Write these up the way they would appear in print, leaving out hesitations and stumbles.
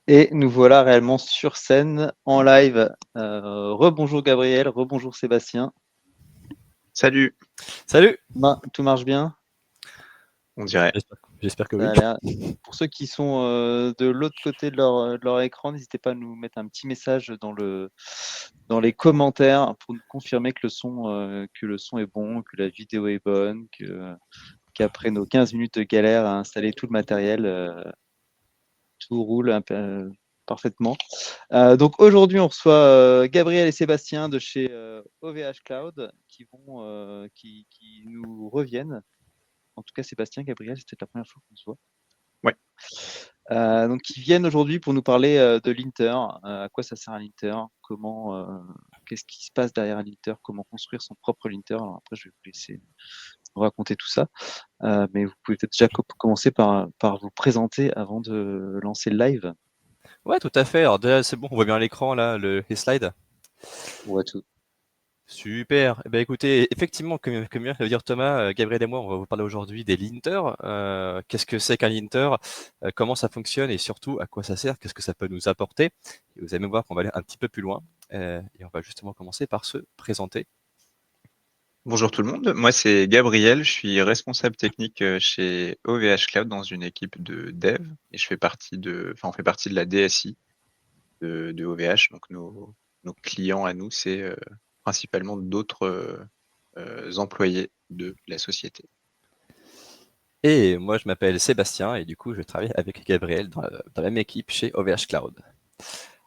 Et nous voilà réellement sur scène, en live. Rebonjour Gabriel, rebonjour Sébastien. Salut, Salut! Tout marche bien? on dirait. J'espère que Ça oui. a l'air. Pour ceux qui sont de l'autre côté de leur écran, n'hésitez pas à nous mettre un petit message dans les commentaires pour nous confirmer que le son est bon, que la vidéo est bonne, qu'après nos 15 minutes de galère à installer tout le matériel, tout roule parfaitement. Donc aujourd'hui, on reçoit Gabriel et Sébastien de chez OVH Cloud qui nous reviennent. En tout cas, Sébastien, Gabriel, c'était la première fois qu'on se voit. Ouais. Donc, qui viennent aujourd'hui pour nous parler de l'Inter, à quoi ça sert un Linter, qu'est-ce qui se passe derrière un Linter, comment construire son propre Linter. Alors après, je vais vous laisser vous raconter tout ça, mais vous pouvez peut-être déjà commencer par vous présenter avant de lancer le live. Ouais, tout à fait. Alors déjà, c'est bon, on voit bien à l'écran là, les slides. On voit tout. Super. Eh ben, écoutez, effectivement, comme vient de le dire Thomas, Gabriel et moi, on va vous parler aujourd'hui des linters. Qu'est-ce que c'est qu'un linter? Comment ça fonctionne et surtout à quoi ça sert? Qu'est-ce que ça peut nous apporter? Et vous allez me voir qu'on va aller un petit peu plus loin. Et on va justement commencer par se présenter. Bonjour tout le monde, moi c'est Gabriel, je suis responsable technique chez OVH Cloud dans une équipe de dev et on fait partie de la DSI de OVH, donc nos clients à nous, c'est principalement d'autres employés de la société. Et moi, je m'appelle Sébastien et du coup, je travaille avec Gabriel dans la même équipe chez OVH Cloud.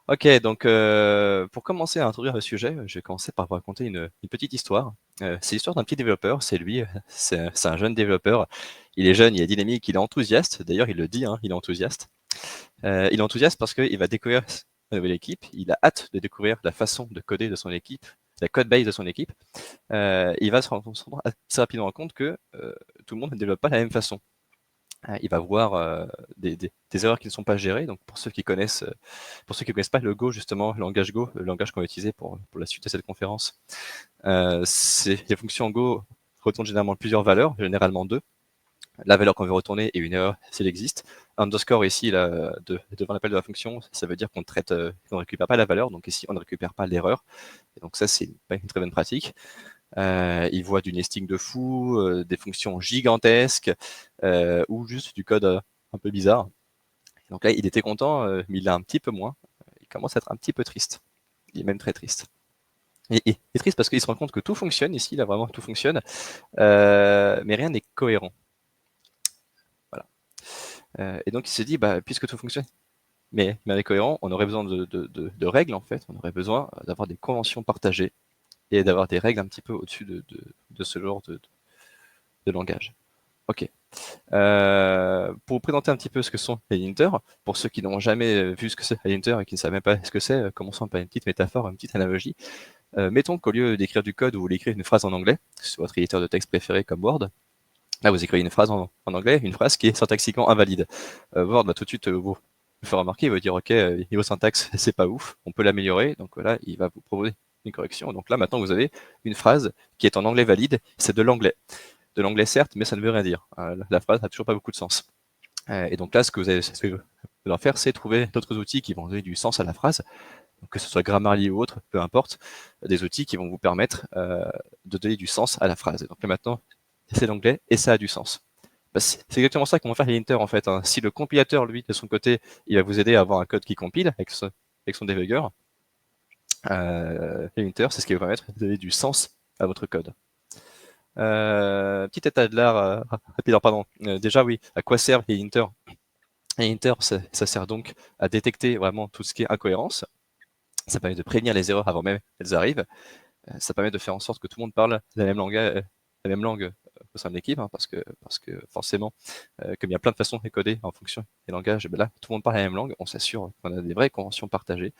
Ok, donc pour commencer à introduire le sujet, je vais commencer par vous raconter une petite histoire. C'est l'histoire d'un petit développeur, c'est lui, c'est un jeune développeur. Il est jeune, il est dynamique, il est enthousiaste. D'ailleurs, il le dit, hein, il est enthousiaste. Il est enthousiaste parce qu'il va découvrir une nouvelle équipe. Il a hâte de découvrir la façon de coder de son équipe, la code base de son équipe. Il va se rendre assez rapidement compte que tout le monde ne développe pas de la même façon. Il va voir des erreurs qui ne sont pas gérées. Donc pour ceux qui connaissent pas le Go justement, le langage Go, le langage qu'on va utiliser pour la suite de cette conférence, les fonctions Go retournent généralement plusieurs valeurs, généralement deux. La valeur qu'on veut retourner et une erreur s'il existe. Underscore ici là, devant l'appel de la fonction, ça veut dire qu'on ne récupère pas la valeur. Donc ici on ne récupère pas l'erreur. Et donc ça c'est pas une très bonne pratique. Il voit du nesting de fou, des fonctions gigantesques ou juste du code un peu bizarre. Donc là, il était content, mais il l'a un petit peu moins. Il commence à être un petit peu triste. Il est même très triste. Et il est triste parce qu'il se rend compte que tout fonctionne ici, là vraiment tout fonctionne, mais rien n'est cohérent. Voilà. Et donc il s'est dit, bah, puisque tout fonctionne, mais rien n'est cohérent, on aurait besoin de règles en fait, on aurait besoin d'avoir des conventions partagées et d'avoir des règles un petit peu au-dessus de ce genre de langage. Ok. Pour vous présenter un petit peu ce que sont les linters, pour ceux qui n'ont jamais vu ce que c'est un linter et qui ne savent même pas ce que c'est, commençons par une petite métaphore, une petite analogie. Mettons qu'au lieu d'écrire du code, vous voulez écrire une phrase en anglais, sur votre éditeur de texte préféré comme Word. Là, vous écrivez une phrase en anglais, une phrase qui est syntaxiquement invalide. Word va tout de suite vous faire remarquer, il va dire ok, niveau syntaxe, c'est pas ouf, on peut l'améliorer. Donc voilà, il va vous proposer une correction. Donc là, maintenant, vous avez une phrase qui est en anglais valide, c'est de l'anglais. De l'anglais certes, mais ça ne veut rien dire. La phrase n'a toujours pas beaucoup de sens. Et donc là, ce que vous allez devoir faire, c'est trouver d'autres outils qui vont donner du sens à la phrase, donc que ce soit Grammarly ou autre, peu importe, des outils qui vont vous permettre de donner du sens à la phrase. Et donc là maintenant, c'est l'anglais et ça a du sens. Bah, c'est exactement ça qu'on va faire les linters en fait. Hein. Si le compilateur, lui, de son côté, il va vous aider à avoir un code qui compile avec son debugger, les linters, c'est ce qui va vous permettre de donner du sens à votre code. Petit état de l'art rapide. Alors, pardon. Déjà, oui, à quoi servent les linters? Les linters, ça sert donc à détecter vraiment tout ce qui est incohérence. Ça permet de prévenir les erreurs avant même qu'elles arrivent. Ça permet de faire en sorte que tout le monde parle la même langue au sein de l'équipe, hein, parce que forcément, comme il y a plein de façons de coder en fonction des langages, ben là, tout le monde parle la même langue, on s'assure qu'on a des vraies conventions partagées,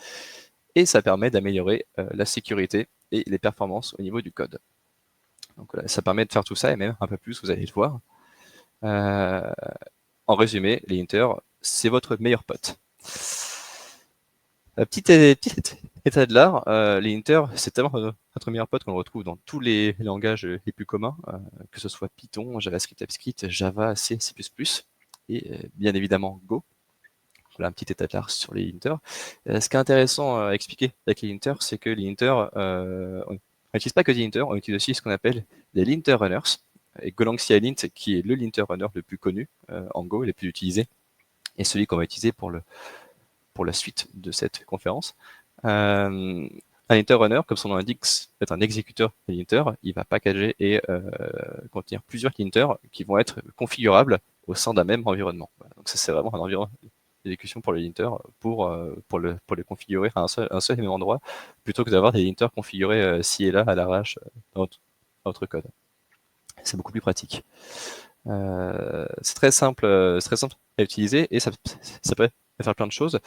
et ça permet d'améliorer la sécurité et les performances au niveau du code. Donc voilà, ça permet de faire tout ça, et même un peu plus, vous allez le voir. En résumé, les linters, c'est votre meilleur pote. Petit état de l'art, les linters, c'est tellement notre meilleur pote qu'on le retrouve dans tous les langages les plus communs, que ce soit Python, JavaScript, TypeScript, Java, C, C++, et bien évidemment Go. Voilà un petit état de l'art sur les linters. Ce qui est intéressant à expliquer avec les linters, c'est que les linters, on n'utilise pas que des linters, on utilise aussi ce qu'on appelle les linter runners. Et Golang CI Lint, qui est le linter runner le plus connu en Go, le plus utilisé, et celui qu'on va utiliser pour la suite de cette conférence. Un linter runner, comme son nom l'indique, est un exécuteur de linter. Il va packager et contenir plusieurs linters qui vont être configurables au sein d'un même environnement. Voilà. Donc ça, c'est vraiment un environnement d'exécution pour les linters pour les configurer à un seul et même endroit, plutôt que d'avoir des linters configurés ci et là à l'arrache dans votre code. C'est beaucoup plus pratique. C'est très simple à utiliser et ça peut faire plein de choses.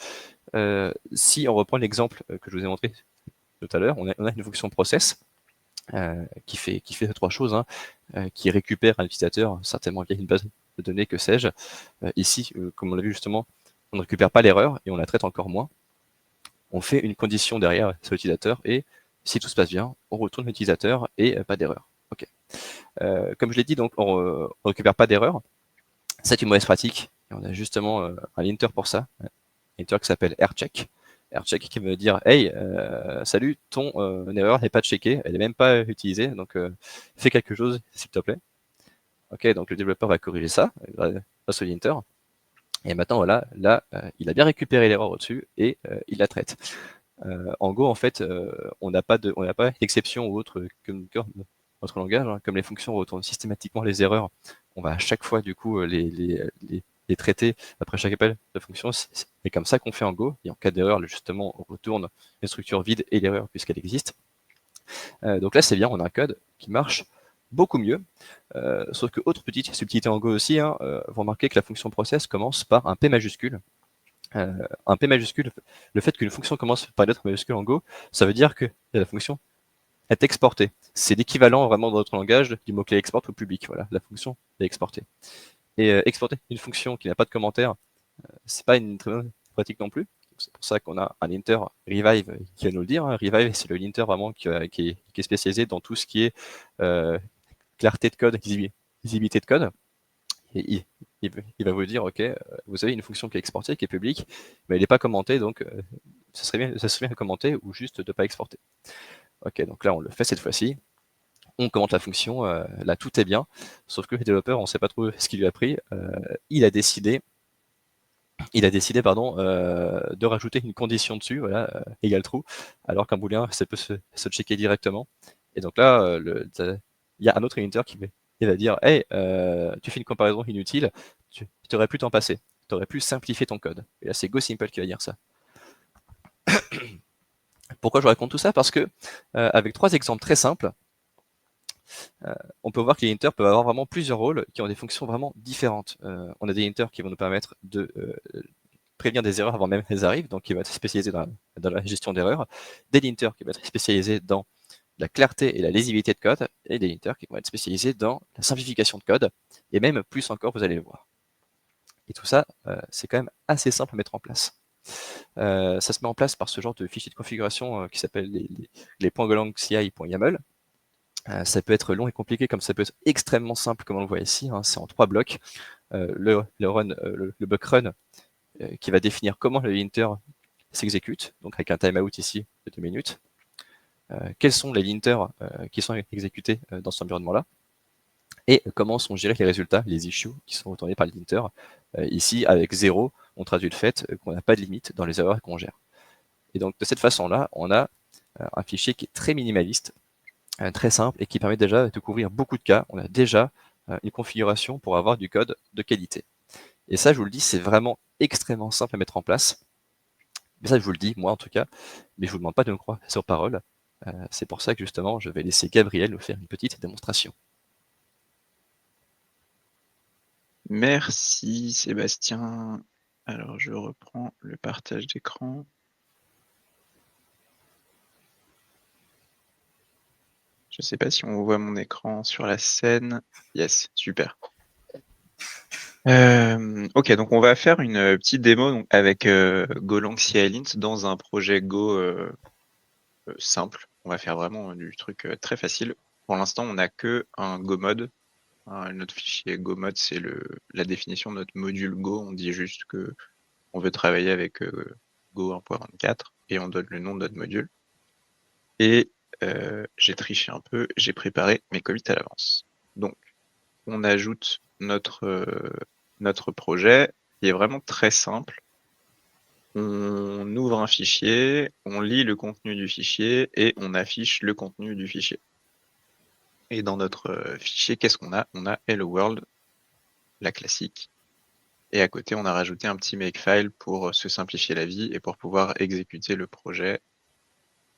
Si on reprend l'exemple que je vous ai montré tout à l'heure, on a une fonction process qui fait trois choses, hein, qui récupère un utilisateur, certainement via une base de données, que sais-je. Ici, comme on l'a vu justement, on ne récupère pas l'erreur et on la traite encore moins. On fait une condition derrière sur l'utilisateur et si tout se passe bien, on retourne l'utilisateur et pas d'erreur. Ok. Comme je l'ai dit, donc on récupère pas d'erreur. C'est une mauvaise pratique. Et on a justement un linter pour ça, un linter qui s'appelle aircheck. Aircheck qui veut dire hey, salut, ton erreur n'est pas checkée, elle n'est même pas utilisée, donc fais quelque chose s'il te plaît. Ok, donc le développeur va corriger ça grâce au linter. Et maintenant voilà, là il a bien récupéré l'erreur au-dessus et il la traite. En Go en fait, on n'a pas d'exception ou autre que notre langage, hein, comme les fonctions retournent systématiquement les erreurs. On va à chaque fois du coup les traiter après chaque appel de fonction. C'est comme ça qu'on fait en Go. Et en cas d'erreur, justement, on retourne une structure vide et l'erreur puisqu'elle existe. Donc là, c'est bien, on a un code qui marche beaucoup mieux. Sauf que autre petite subtilité en Go aussi, hein, vous remarquez que la fonction process commence par un P majuscule. Un P majuscule, le fait qu'une fonction commence par une lettre majuscule en Go, ça veut dire que la fonction est exportée. C'est l'équivalent vraiment dans notre langage du mot-clé export au public. Voilà, la fonction est exportée. Et exporter une fonction qui n'a pas de commentaire, c'est pas une très bonne pratique non plus. C'est pour ça qu'on a un linter revive qui va nous le dire. Hein. Revive, c'est le linter vraiment qui est spécialisé dans tout ce qui est clarté de code, lisibilité de code. Et il va vous dire, ok, vous avez une fonction qui est exportée, qui est publique, mais elle n'est pas commentée, donc ça serait bien de commenter ou juste de ne pas exporter. Ok, donc là on le fait cette fois-ci. On commente la fonction, là tout est bien, sauf que le développeur, on ne sait pas trop ce qu'il lui a pris. Il a décidé de rajouter une condition dessus, voilà, égale true, alors qu'un booléen, ça peut se checker directement. Et donc là, il y a un autre linter qui va dire hey, tu fais une comparaison inutile, tu aurais pu t'en passer, tu aurais pu simplifier ton code. Et là, c'est GoSimple qui va dire ça. Pourquoi je raconte tout ça? Parce que, avec trois exemples très simples, on peut voir que les linters peuvent avoir vraiment plusieurs rôles qui ont des fonctions vraiment différentes. On a des linters qui vont nous permettre de prévenir des erreurs avant même qu'elles arrivent, donc qui va être spécialisé dans la gestion d'erreurs, des linters qui vont être spécialisés dans la clarté et la lisibilité de code, et des linters qui vont être spécialisés dans la simplification de code, et même plus encore, vous allez le voir. Et tout ça, c'est quand même assez simple à mettre en place. Ça se met en place par ce genre de fichier de configuration qui s'appelle les .golang.ci.yaml. Ça peut être long et compliqué, comme ça peut être extrêmement simple, comme on le voit ici. Hein, c'est en 3 blocs. Le buck run qui va définir comment le linter s'exécute, donc avec un timeout ici de 2 minutes. Quels sont les linters qui sont exécutés dans cet environnement-là, et comment sont gérés les résultats, les issues qui sont retournés par le linter. Ici, avec 0, on traduit le fait qu'on n'a pas de limite dans les erreurs qu'on gère. Et donc, de cette façon-là, on a un fichier qui est très minimaliste, très simple, et qui permet déjà de couvrir beaucoup de cas. On a déjà une configuration pour avoir du code de qualité. Et ça, je vous le dis, c'est vraiment extrêmement simple à mettre en place. Mais ça, je vous le dis, moi en tout cas, mais je vous demande pas de me croire sur parole. C'est pour ça que justement, je vais laisser Gabriel nous faire une petite démonstration. Merci Sébastien. Alors je reprends le partage d'écran. Je ne sais pas si on voit mon écran sur la scène. Yes, super. Ok, donc on va faire une petite démo donc, avec Golang CI Lint dans un projet Go simple. On va faire vraiment du truc très facile. Pour l'instant, on n'a que un Go mode. Notre fichier Go mode, c'est la définition de notre module Go. On dit juste que on veut travailler avec Go 1.24 et on donne le nom de notre module. Et j'ai triché un peu, j'ai préparé mes commits à l'avance. Donc, on ajoute notre projet qui est vraiment très simple. On ouvre un fichier, on lit le contenu du fichier et on affiche le contenu du fichier. Et dans notre fichier, qu'est-ce qu'on a? On a Hello World, la classique. Et à côté, on a rajouté un petit makefile pour se simplifier la vie et pour pouvoir exécuter le projet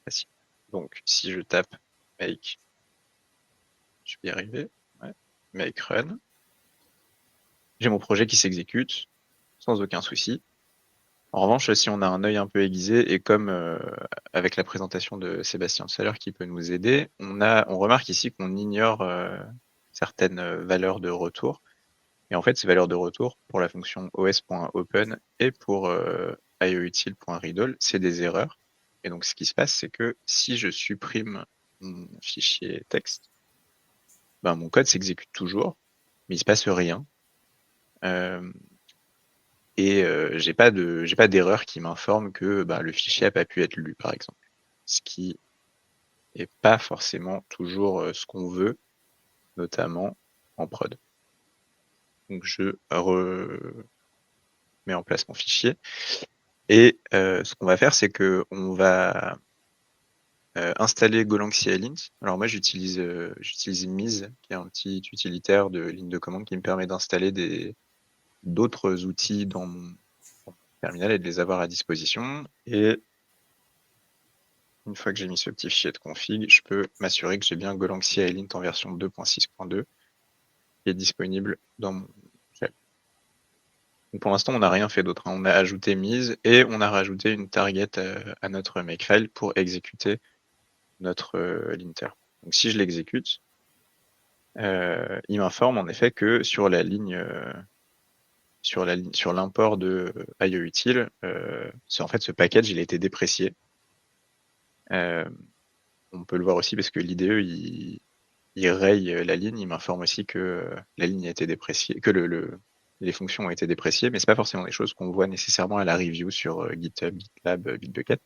facile. Donc, si je tape make, je vais y arriver, ouais, make run, j'ai mon projet qui s'exécute sans aucun souci. En revanche, si on a un œil un peu aiguisé, et comme avec la présentation de Sébastien tout à l'heure qui peut nous aider, on remarque ici qu'on ignore certaines valeurs de retour. Et en fait, ces valeurs de retour pour la fonction os.open et pour ioutil.readall, c'est des erreurs. Et donc, ce qui se passe, c'est que si je supprime mon fichier texte, ben, mon code s'exécute toujours, mais il se passe rien. Et j'ai pas d'erreur qui m'informe que le fichier a pas pu être lu, par exemple. Ce qui est pas forcément toujours ce qu'on veut, notamment en prod. Donc je mets en place mon fichier. Et ce qu'on va faire, c'est que on va installer Golang CI-lint. Alors moi, j'utilise Mise, qui est un petit utilitaire de ligne de commande qui me permet d'installer d'autres outils dans mon terminal et de les avoir à disposition. Et une fois que j'ai mis ce petit fichier de config, je peux m'assurer que j'ai bien Golang CI-lint en version 2.6.2 qui est disponible dans mon shell. Donc pour l'instant, on n'a rien fait d'autre. On a ajouté mise et on a rajouté une target à notre makefile pour exécuter notre linter. Donc si je l'exécute, il m'informe en effet que sur la ligne sur l'import de ioutil, en fait ce package il a été déprécié. On peut le voir aussi parce que l'IDE il raye la ligne, il m'informe aussi que la ligne a été dépréciée, que les fonctions ont été dépréciées, mais c'est pas forcément des choses qu'on voit nécessairement à la review sur GitHub, GitLab, Bitbucket.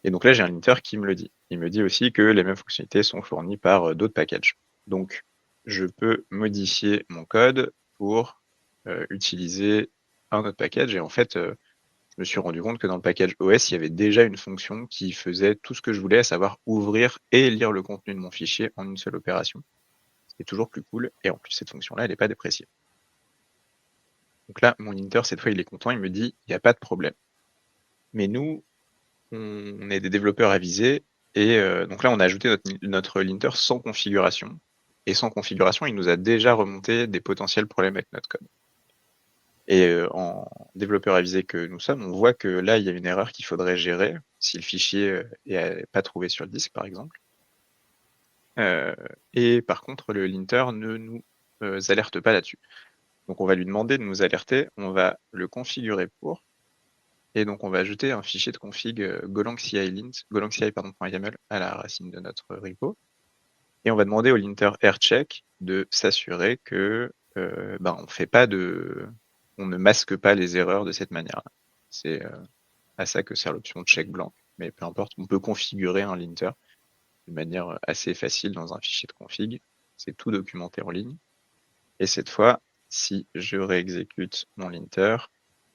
Et donc là, j'ai un linter qui me le dit. Il me dit aussi que les mêmes fonctionnalités sont fournies par d'autres packages. Donc, je peux modifier mon code pour utiliser un autre package. Et en fait, je me suis rendu compte que dans le package OS, il y avait déjà une fonction qui faisait tout ce que je voulais, à savoir ouvrir et lire le contenu de mon fichier en une seule opération. C'est toujours plus cool. Et en plus, cette fonction-là, elle n'est pas dépréciée. Donc là, mon linter, cette fois, il est content. Il me dit, il n'y a pas de problème. Mais nous, on est des développeurs avisés. Et donc là, on a ajouté notre linter sans configuration. Et sans configuration, il nous a déjà remonté des potentiels problèmes avec notre code. Et en développeur avisé que nous sommes, on voit que là, il y a une erreur qu'il faudrait gérer si le fichier n'est pas trouvé sur le disque, par exemple. Et par contre, le linter ne nous alerte pas là-dessus. Donc on va lui demander de nous alerter, on va le configurer pour, et donc on va ajouter un fichier de config Golang CI-lint, golangci.yaml à la racine de notre repo. Et on va demander au linter aircheck de s'assurer que on ne masque pas les erreurs de cette manière-là. C'est à ça que sert l'option check blanc. Mais peu importe, on peut configurer un linter de manière assez facile dans un fichier de config. C'est tout documenté en ligne. Et cette fois, si je réexécute mon linter,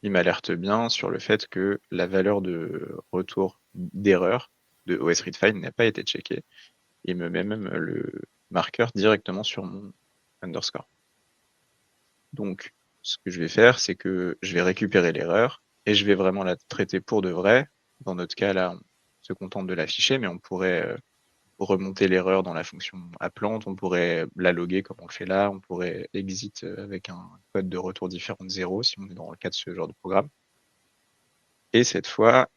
il m'alerte bien sur le fait que la valeur de retour d'erreur de OSReadFile n'a pas été checkée. Il me met même le marqueur directement sur mon underscore. Donc, ce que je vais faire, c'est que je vais récupérer l'erreur et je vais vraiment la traiter pour de vrai. Dans notre cas, là, on se contente de l'afficher, mais on pourrait remonter l'erreur dans la fonction appelante, on pourrait la loguer comme on le fait là, on pourrait exit avec un code de retour différent de 0 si on est dans le cas de ce genre de programme. Et cette fois,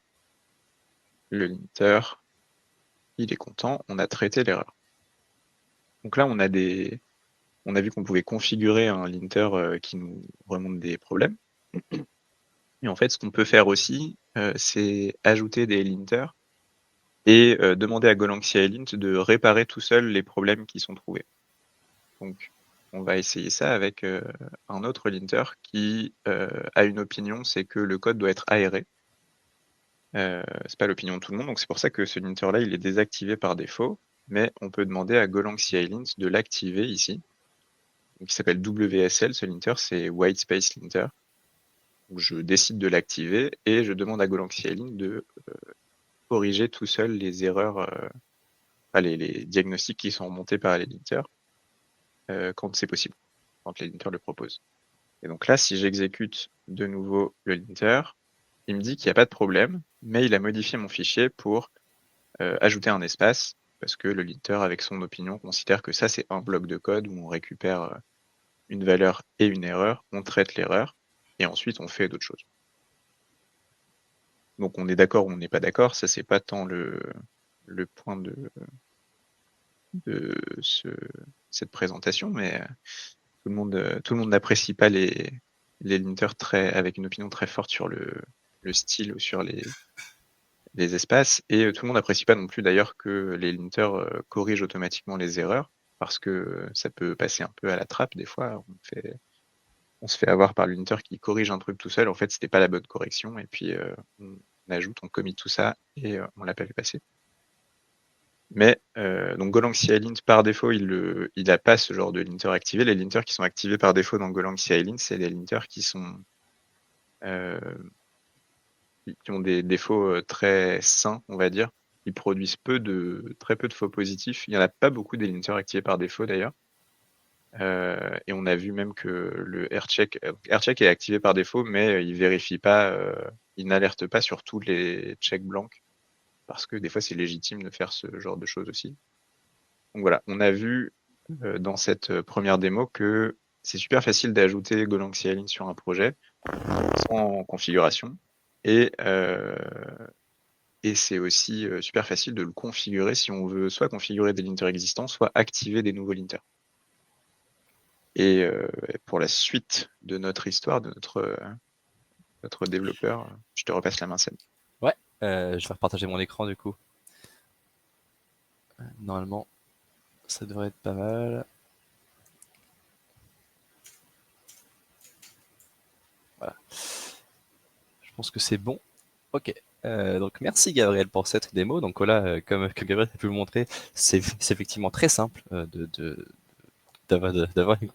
le linter, il est content, on a traité l'erreur. Donc là, on a vu qu'on pouvait configurer un linter qui nous remonte des problèmes. Et en fait, ce qu'on peut faire aussi, c'est ajouter des linters et demander à Golang CI-lint de réparer tout seul les problèmes qui sont trouvés. Donc, on va essayer ça avec un autre linter qui a une opinion, c'est que le code doit être aéré. C'est pas l'opinion de tout le monde, donc c'est pour ça que ce linter-là, il est désactivé par défaut, mais on peut demander à Golang CI-Lint de l'activer ici. Donc, il s'appelle WSL, ce linter, c'est White Space Linter. Donc, je décide de l'activer et je demande à Golang CI-Lint de corriger tout seul les erreurs, les diagnostics qui sont remontés par les linters quand c'est possible, quand les linters le proposent. Et donc là, si j'exécute de nouveau le linter, il me dit qu'il n'y a pas de problème, mais il a modifié mon fichier pour ajouter un espace, parce que le linter, avec son opinion, considère que ça, c'est un bloc de code où on récupère une valeur et une erreur, on traite l'erreur, et ensuite on fait d'autres choses. Donc on est d'accord ou on n'est pas d'accord, ça c'est pas tant le point de cette présentation, mais tout le monde n'apprécie pas les linters avec une opinion très forte sur le style ou sur les espaces, et tout le monde n'apprécie pas non plus d'ailleurs que les linters corrigent automatiquement les erreurs, parce que ça peut passer un peu à la trappe des fois. On se fait avoir par le linter qui corrige un truc tout seul. En fait, c'était pas la bonne correction, et puis on ajoute, on commit tout ça, et on l'a pas vu passer. Mais donc Golang CI-Lint par défaut, il n'a pas ce genre de linter activé. Les linters qui sont activés par défaut dans Golang CI-Lint, c'est des linters qui ont des défauts très sains, on va dire. Ils produisent très peu de faux positifs. Il n'y en a pas beaucoup des linters activés par défaut d'ailleurs. Et on a vu même que le aircheck est activé par défaut, mais il vérifie pas, il n'alerte pas sur tous les checks blancs, parce que des fois c'est légitime de faire ce genre de choses aussi. Donc voilà, on a vu dans cette première démo que c'est super facile d'ajouter Golang CI-Lint sur un projet sans configuration, et c'est aussi super facile de le configurer si on veut soit configurer des linters existants, soit activer des nouveaux linters. Et pour la suite de notre histoire, de notre développeur, je te repasse la main, Seb. Ouais, je vais repartager mon écran du coup. Normalement, ça devrait être pas mal. Voilà. Je pense que c'est bon. Ok. Donc merci Gabriel pour cette démo. Donc là, comme Gabriel a pu le montrer, c'est effectivement très simple d'avoir une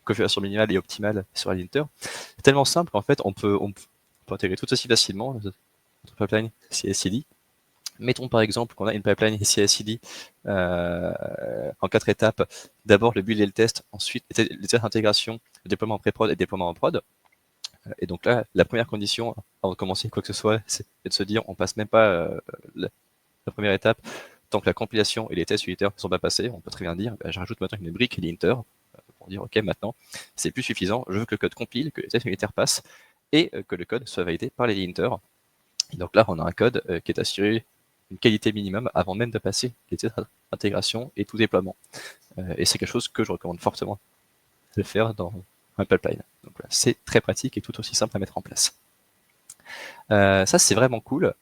configuration minimale et optimale sur un linter. C'est tellement simple qu'en fait, on peut intégrer tout aussi facilement notre pipeline CI/CD. Mettons par exemple qu'on a une pipeline CI/CD en 4 étapes. D'abord le build et le test, ensuite les tests d'intégration, le déploiement en pré-prod et le déploiement en prod. Et donc là, la première condition avant de commencer quoi que ce soit, c'est de se dire on passe même pas la première étape tant que la compilation et les tests unitaires ne sont pas passés. On peut très bien dire je rajoute maintenant une brique linter pour dire ok, maintenant c'est plus suffisant, je veux que le code compile, que les tests unitaires passent et que le code soit validé par les linters. Et donc là, on a un code qui est assuré une qualité minimum avant même de passer les tests d'intégration et tout déploiement. Et c'est quelque chose que je recommande fortement de faire dans un pipeline. Donc voilà, c'est très pratique et tout aussi simple à mettre en place. Ça, c'est vraiment cool.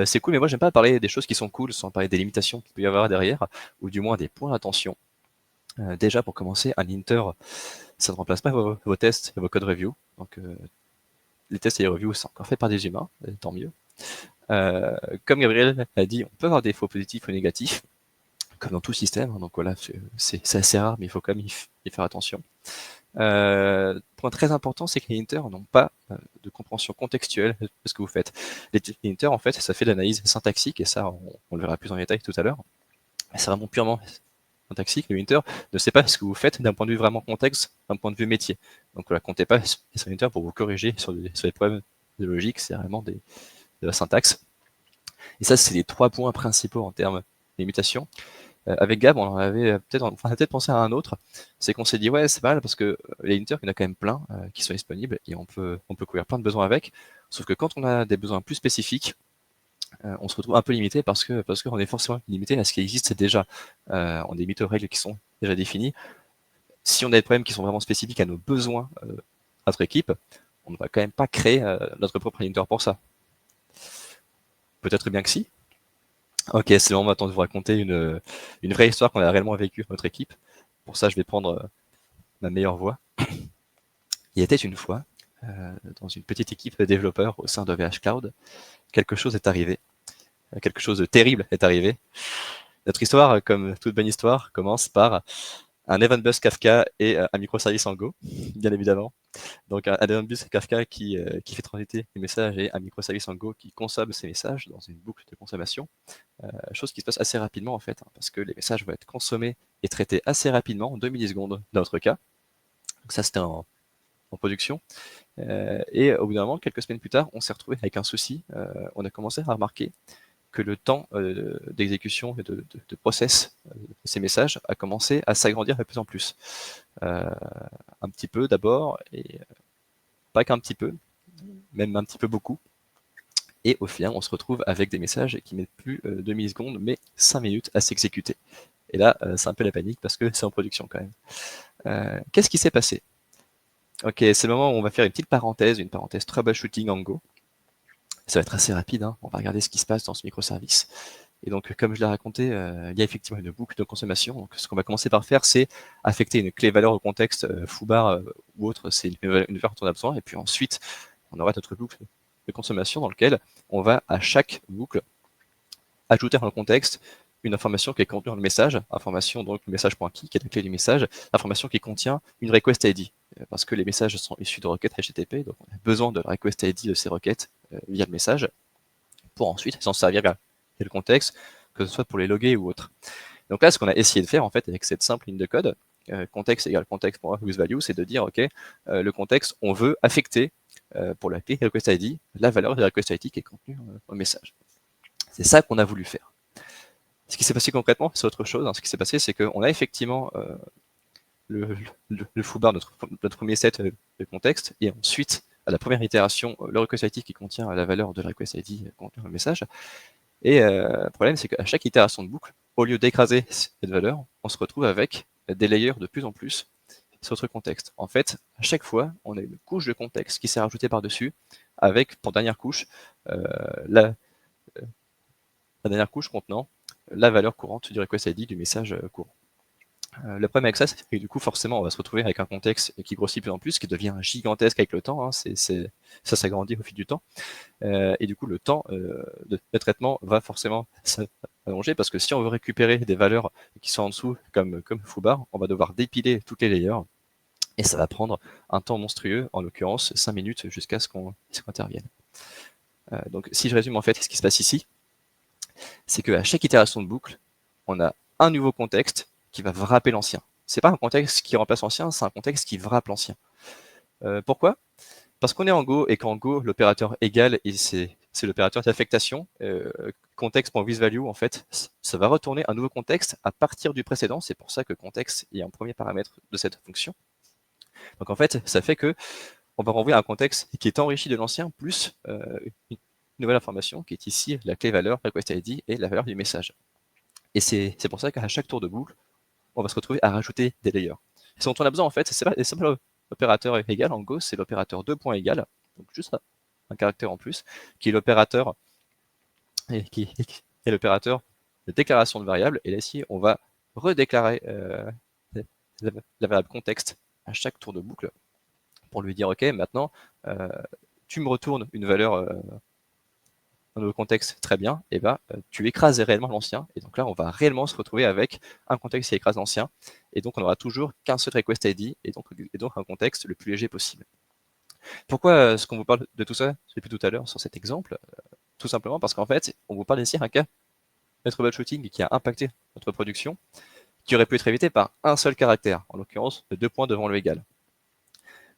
C'est cool, mais moi, j'aime pas parler des choses qui sont cool sans parler des limitations qu'il peut y avoir derrière, ou du moins des points d'attention. Déjà, pour commencer, un linter, ça ne remplace pas vos tests et vos code reviews. Donc, les tests et les reviews, c'est encore fait par des humains, tant mieux. Comme Gabriel a dit, on peut avoir des faux positifs ou négatifs, comme dans tout système. Donc voilà, c'est assez rare, mais il faut quand même y faire attention. Point très important, c'est que les linters n'ont pas de compréhension contextuelle de ce que vous faites. Les linters, en fait, ça fait de l'analyse syntaxique, et ça, on le verra plus en détail tout à l'heure. C'est vraiment purement syntaxique. Le linter ne sait pas ce que vous faites d'un point de vue vraiment contexte, d'un point de vue métier. Donc voilà, comptez pas sur les linters pour vous corriger sur les problèmes de logique, c'est vraiment de la syntaxe. Et ça, c'est les 3 points principaux en termes de mutation. Avec Gab, on avait peut-être pensé à un autre, c'est qu'on s'est dit ouais, c'est mal parce que les linters, il y en a quand même plein qui sont disponibles et on peut couvrir plein de besoins avec. Sauf que quand on a des besoins plus spécifiques, on se retrouve un peu limité parce qu'on est forcément limité à ce qui existe déjà. On est limité aux règles qui sont déjà définies. Si on a des problèmes qui sont vraiment spécifiques à nos besoins, notre équipe, on ne va quand même pas créer notre propre linter pour ça. Peut-être bien que si. Ok, c'est le moment maintenant de vous raconter une vraie histoire qu'on a réellement vécue avec notre équipe. Pour ça, je vais prendre ma meilleure voix. Il était une fois, dans une petite équipe de développeurs au sein d'OVH Cloud, quelque chose est arrivé. Quelque chose de terrible est arrivé. Notre histoire, comme toute bonne histoire, commence par un event bus Kafka et un microservice en Go, bien évidemment. Donc un event bus Kafka qui fait transiter les messages et un microservice en Go qui consomme ces messages dans une boucle de consommation. Chose qui se passe assez rapidement en fait, hein, parce que les messages vont être consommés et traités assez rapidement, en 2 millisecondes dans notre cas. Donc ça c'était en production. Et au bout d'un moment, quelques semaines plus tard, on s'est retrouvé avec un souci. On a commencé à remarquer que le temps d'exécution et de process de ces messages a commencé à s'agrandir de plus en plus. Un petit peu d'abord, et pas qu'un petit peu, même un petit peu beaucoup. Et au final, on se retrouve avec des messages qui mettent plus 2 millisecondes, mais 5 minutes à s'exécuter. Et là, c'est un peu la panique parce que c'est en production quand même. Qu'est-ce qui s'est passé? Ok, c'est le moment où on va faire une parenthèse troubleshooting en Go. Ça va être assez rapide, hein. On va regarder ce qui se passe dans ce microservice. Et donc, comme je l'ai raconté, il y a effectivement une boucle de consommation. Donc, ce qu'on va commencer par faire, c'est affecter une clé valeur au contexte foobar ou autre, c'est une valeur dont on a besoin. Et puis ensuite, on aura notre boucle de consommation dans lequel on va à chaque boucle ajouter dans le contexte une information qui est contenue dans le message, information donc le message.key qui est la clé du message, information qui contient une request ID, parce que les messages sont issus de requêtes HTTP, donc on a besoin de la request ID de ces requêtes via le message, pour ensuite s'en servir via le contexte, que ce soit pour les loguer ou autre. Donc là, ce qu'on a essayé de faire en fait avec cette simple ligne de code, contexte égale contexte.useValue, c'est de dire, ok, le contexte, on veut affecter pour la clé request ID la valeur de la request ID qui est contenue au message. C'est ça qu'on a voulu faire. Ce qui s'est passé concrètement, c'est autre chose. Ce qui s'est passé, c'est qu'on a effectivement le foobar, notre premier set de contexte, et ensuite, à la première itération, le request ID qui contient la valeur de la request ID contenue dans le message. Et le problème, c'est qu'à chaque itération de boucle, au lieu d'écraser cette valeur, on se retrouve avec des layers de plus en plus sur notre contexte. En fait, à chaque fois, on a une couche de contexte qui s'est rajoutée par-dessus, avec, pour dernière couche, la dernière couche contenant la valeur courante du request ID du message courant. Le problème avec ça, c'est que du coup, forcément, on va se retrouver avec un contexte qui grossit de plus en plus, qui devient gigantesque avec le temps, hein, ça s'agrandit au fil du temps. Et du coup, le temps de traitement va forcément s'allonger, parce que si on veut récupérer des valeurs qui sont en dessous, comme foobar, on va devoir dépiler toutes les layers, et ça va prendre un temps monstrueux, en l'occurrence 5 minutes, jusqu'à ce qu'on intervienne. Donc si je résume en fait ce qui se passe ici, c'est qu'à chaque itération de boucle, on a un nouveau contexte qui va wrapper l'ancien. C'est pas un contexte qui remplace l'ancien, c'est un contexte qui wrappe l'ancien. Pourquoi? Parce qu'on est en Go, et qu'en Go, l'opérateur égal, et c'est l'opérateur d'affectation, contexte.withValue, en fait, ça va retourner un nouveau contexte à partir du précédent. C'est pour ça que contexte est un premier paramètre de cette fonction. Donc en fait, ça fait que on va renvoyer un contexte qui est enrichi de l'ancien, plus une nouvelle information qui est ici la clé valeur, request ID et la valeur du message. Et c'est pour ça qu'à chaque tour de boucle, on va se retrouver à rajouter des layers. Ce dont on a besoin en fait, c'est pas l'opérateur égal en Go, c'est l'opérateur 2.égal, donc juste un caractère en plus, qui est l'opérateur qui est l'opérateur de déclaration de variable. Et là ici, on va redéclarer la variable contexte à chaque tour de boucle pour lui dire ok, maintenant tu me retournes une valeur dans le contexte, très bien, et bah tu écrases réellement l'ancien, et donc là on va réellement se retrouver avec un contexte qui écrase l'ancien, et donc on n'aura toujours qu'un seul request ID, et donc un contexte le plus léger possible. Pourquoi est-ce qu'on vous parle de tout ça depuis tout à l'heure sur cet exemple? Tout simplement parce qu'en fait, on vous parle ici d'un cas de troubleshooting qui a impacté notre production, qui aurait pu être évité par un seul caractère, en l'occurrence 2 points devant le égal.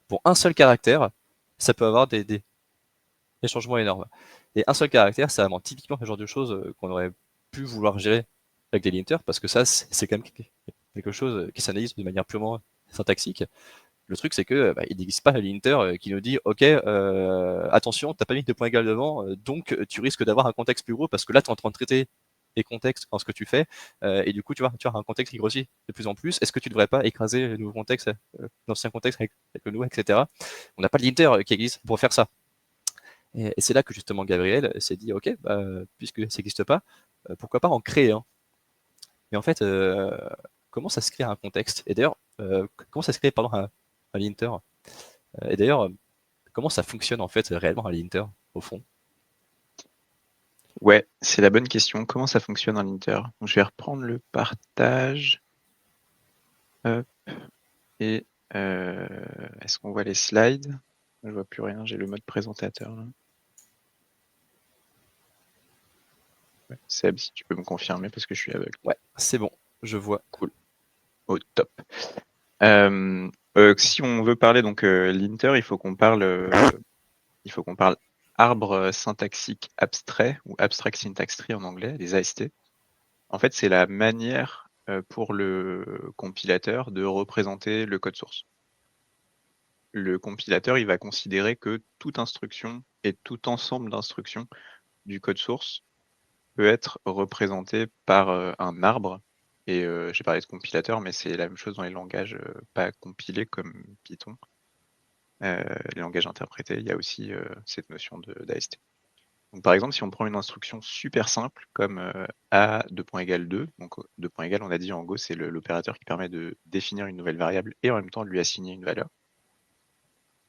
Pour un seul caractère, ça peut avoir des changements énormes. Et un seul caractère, c'est vraiment typiquement le genre de choses qu'on aurait pu vouloir gérer avec des linters, parce que ça, c'est quand même quelque chose qui s'analyse de manière purement syntaxique. Le truc, c'est que il n'existe pas un linter qui nous dit ok, attention, t'as pas mis de point égal devant, donc tu risques d'avoir un contexte plus gros, parce que là, tu es en train de traiter les contextes en ce que tu fais, et du coup, tu as un contexte qui grossit de plus en plus. Est-ce que tu devrais pas écraser le nouveau contexte, l'ancien contexte avec le nouveau, etc. On n'a pas de linter qui existe pour faire ça. Et c'est là que justement Gabriel s'est dit, ok, puisque ça n'existe pas, pourquoi pas en créer un. Mais en fait, comment ça se crée un contexte? Et d'ailleurs, comment ça se crée, pardon, un linter? Et d'ailleurs, comment ça fonctionne en fait réellement un linter au fond? Ouais, c'est la bonne question. Comment ça fonctionne en linter? Donc, je vais reprendre le partage. Hop. Et est-ce qu'on voit les slides? Je vois plus rien, j'ai le mode présentateur là. Ouais, Seb, si tu peux me confirmer parce que je suis aveugle. Ouais, c'est bon, je vois. Cool. Au top. Si on veut parler donc linter, il faut qu'on parle arbre syntaxique abstrait ou abstract syntax tree en anglais, les AST. En fait, c'est la manière pour le compilateur de représenter le code source. Le compilateur, il va considérer que toute instruction et tout ensemble d'instructions du code source peut être représenté par un arbre. Et j'ai parlé de compilateur, mais c'est la même chose dans les langages pas compilés comme Python. Les langages interprétés, il y a aussi cette notion d'AST. Donc, par exemple, si on prend une instruction super simple comme A 2.2, donc 2., on a dit en Go, c'est l'opérateur qui permet de définir une nouvelle variable et en même temps de lui assigner une valeur.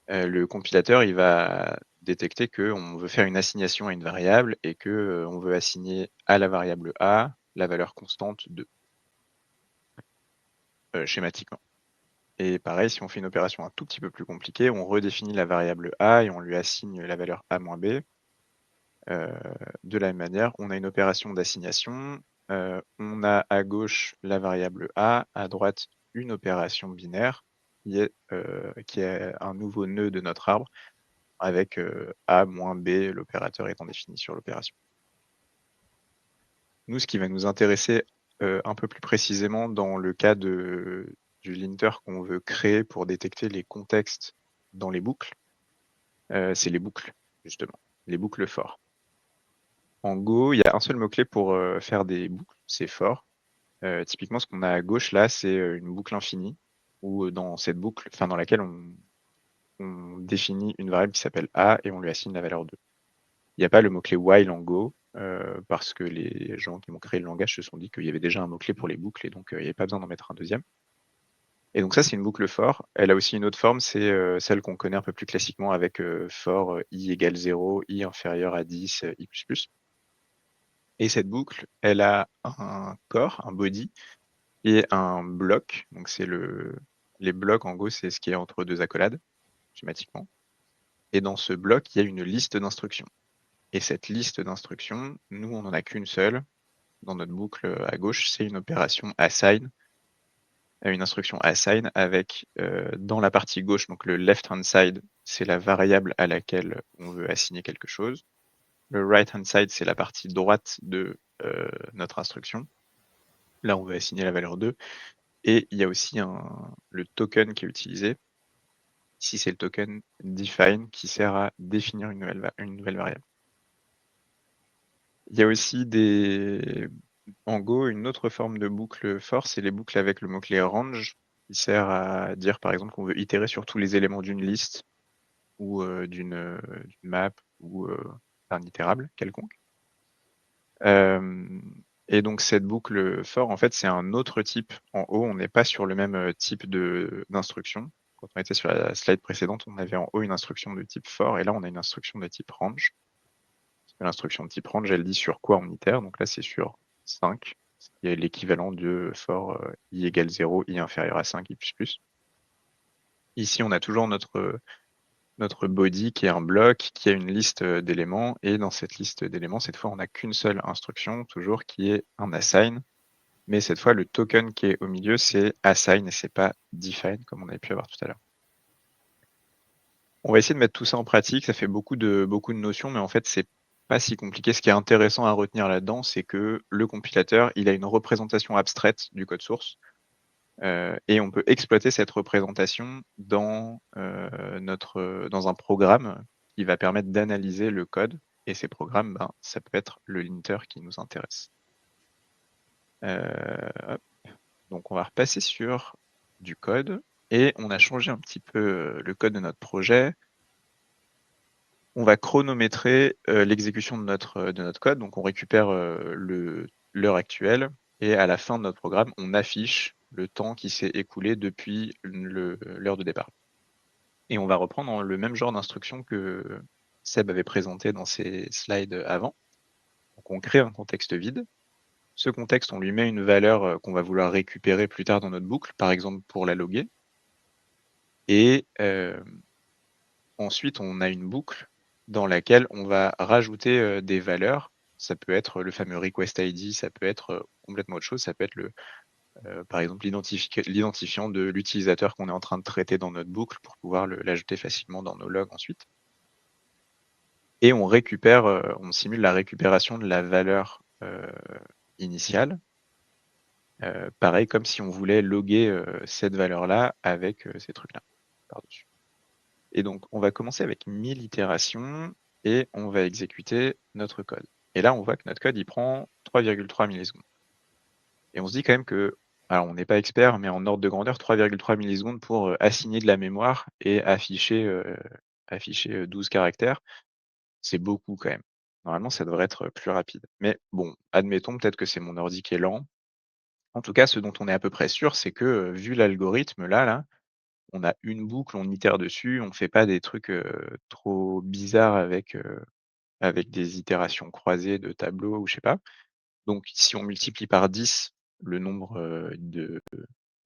Le compilateur, il va détecter qu'on veut faire une assignation à une variable et qu'on veut assigner à la variable A la valeur constante de schématiquement. Et pareil, si on fait une opération un tout petit peu plus compliquée, on redéfinit la variable A et on lui assigne la valeur A-B. De la même manière, on a une opération d'assignation. On a à gauche la variable A, à droite une opération binaire qui est un nouveau nœud de notre arbre avec A moins B, l'opérateur étant défini sur l'opération. Nous, ce qui va nous intéresser un peu plus précisément dans le cas du linter qu'on veut créer pour détecter les contextes dans les boucles, c'est les boucles, justement, les boucles for. En Go, il y a un seul mot-clé pour faire des boucles, c'est for. Typiquement, ce qu'on a à gauche là, c'est une boucle infinie, où dans cette boucle, enfin dans laquelle on définit une variable qui s'appelle A et on lui assigne la valeur 2. Il n'y a pas le mot-clé while en Go, parce que les gens qui m'ont créé le langage se sont dit qu'il y avait déjà un mot-clé pour les boucles et donc il n'y avait pas besoin d'en mettre un deuxième. Et donc ça, c'est une boucle for. Elle a aussi une autre forme, c'est celle qu'on connaît un peu plus classiquement avec for i égale 0, i inférieur à 10, i++. Et cette boucle, elle a un corps, un body, et un bloc. Donc c'est les blocs, en Go, c'est ce qui est entre deux accolades, schématiquement. Et dans ce bloc, il y a une liste d'instructions. Et cette liste d'instructions, nous, on n'en a qu'une seule. Dans notre boucle à gauche, c'est une opération assign, une instruction assign avec dans la partie gauche, donc le left-hand side, c'est la variable à laquelle on veut assigner quelque chose. Le right-hand side, c'est la partie droite de notre instruction. Là, on veut assigner la valeur 2. Et il y a aussi le token qui est utilisé. Ici, c'est le token define qui sert à définir une nouvelle variable. Il y a aussi en Go, une autre forme de boucle for, c'est les boucles avec le mot-clé range, qui sert à dire par exemple qu'on veut itérer sur tous les éléments d'une liste ou d'une map ou d'un itérable quelconque. Et donc cette boucle for, en fait, c'est un autre type. En haut, on n'est pas sur le même type d'instruction. Quand on était sur la slide précédente, on avait en haut une instruction de type for, et là, on a une instruction de type range. L'instruction de type range, elle dit sur quoi on itère. Donc là, c'est sur 5, ce qui est l'équivalent de for i égale 0, i inférieur à 5, i++. Ici, on a toujours notre body qui est un bloc, qui a une liste d'éléments, et dans cette liste d'éléments, cette fois, on n'a qu'une seule instruction, toujours, qui est un assign, mais cette fois, le token qui est au milieu, c'est assign, et c'est pas define, comme on avait pu avoir tout à l'heure. On va essayer de mettre tout ça en pratique, ça fait beaucoup de notions, mais en fait, c'est pas si compliqué. Ce qui est intéressant à retenir là-dedans, c'est que le compilateur, il a une représentation abstraite du code source, et on peut exploiter cette représentation dans un programme qui va permettre d'analyser le code. Et ces programmes, ça peut être le linter qui nous intéresse. Donc on va repasser sur du code et on a changé un petit peu le code de notre projet. On va chronométrer l'exécution de notre code. Donc on récupère l'heure actuelle et à la fin de notre programme, on affiche le temps qui s'est écoulé depuis l'heure de départ. Et on va reprendre le même genre d'instruction que Seb avait présenté dans ses slides avant. Donc on crée un contexte vide. Ce contexte, on lui met une valeur qu'on va vouloir récupérer plus tard dans notre boucle, par exemple pour la loguer. Et ensuite, on a une boucle dans laquelle on va rajouter des valeurs. Ça peut être le fameux request ID, ça peut être complètement autre chose, ça peut être par exemple l'identifiant de l'utilisateur qu'on est en train de traiter dans notre boucle pour pouvoir l'ajouter facilement dans nos logs ensuite. Et on simule la récupération de la valeur initiale. Pareil, comme si on voulait loguer cette valeur-là avec ces trucs-là par-dessus. Et donc, on va commencer avec 1000 itérations et on va exécuter notre code. Et là, on voit que notre code, il prend 3,3 millisecondes. Et on se dit quand même que, alors on n'est pas expert, mais en ordre de grandeur, 3,3 millisecondes pour assigner de la mémoire et afficher 12 caractères, c'est beaucoup quand même. Normalement, ça devrait être plus rapide. Mais bon, admettons peut-être que c'est mon ordi qui est lent. En tout cas, ce dont on est à peu près sûr, c'est que vu l'algorithme là, on a une boucle, on itère dessus, on fait pas des trucs trop bizarres avec des itérations croisées de tableaux ou je sais pas. Donc si on multiplie par 10 le nombre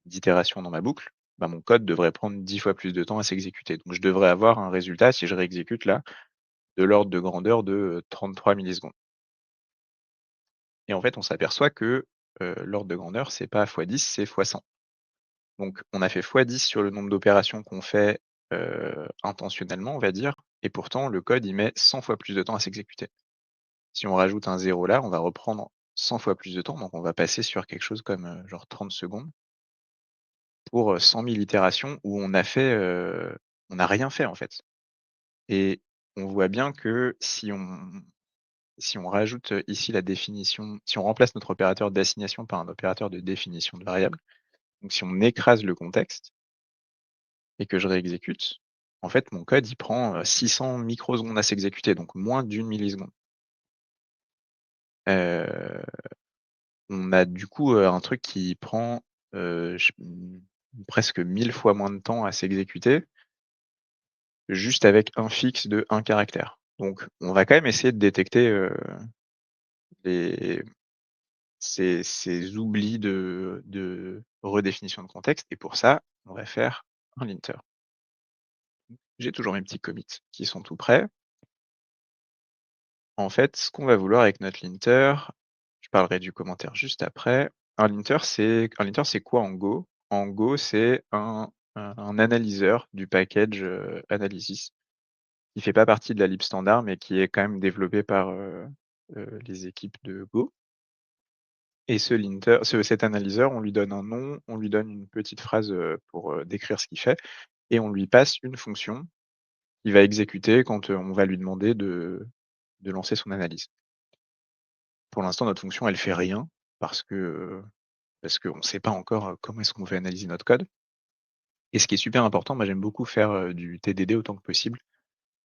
d'itérations dans ma boucle, bah, mon code devrait prendre 10 fois plus de temps à s'exécuter. Donc je devrais avoir un résultat, si je réexécute là, de l'ordre de grandeur de 33 millisecondes. Et en fait, on s'aperçoit que l'ordre de grandeur, c'est pas x10, c'est x100. Donc on a fait x10 sur le nombre d'opérations qu'on fait intentionnellement, on va dire, et pourtant le code il met 100 fois plus de temps à s'exécuter. Si on rajoute un 0 là, on va reprendre 100 fois plus de temps, donc on va passer sur quelque chose comme genre 30 secondes pour 100 000 itérations où on n'a rien fait en fait. Et on voit bien que si on rajoute ici la définition, si on remplace notre opérateur d'assignation par un opérateur de définition de variable, donc si on écrase le contexte et que je réexécute, en fait mon code il prend 600 microsecondes à s'exécuter, donc moins d'une milliseconde. On a du coup un truc qui prend presque 1000 fois moins de temps à s'exécuter, juste avec un fixe de 1 caractère. Donc on va quand même essayer de détecter les ces oublis de redéfinition de contexte et pour ça, on va faire un linter. J'ai toujours mes petits commits qui sont tout prêts. En fait, ce qu'on va vouloir avec notre linter, je parlerai du commentaire juste après. Un linter, c'est quoi en Go? En Go, c'est un analyseur du package Analysis qui fait pas partie de la lib standard, mais qui est quand même développé par les équipes de Go. Et cet analyseur, on lui donne un nom, on lui donne une petite phrase pour décrire ce qu'il fait, et on lui passe une fonction qu'il va exécuter quand on va lui demander de lancer son analyse. Pour l'instant, notre fonction, elle fait rien parce qu'on ne sait pas encore comment est-ce qu'on veut analyser notre code. Et ce qui est super important, moi j'aime beaucoup faire du TDD autant que possible,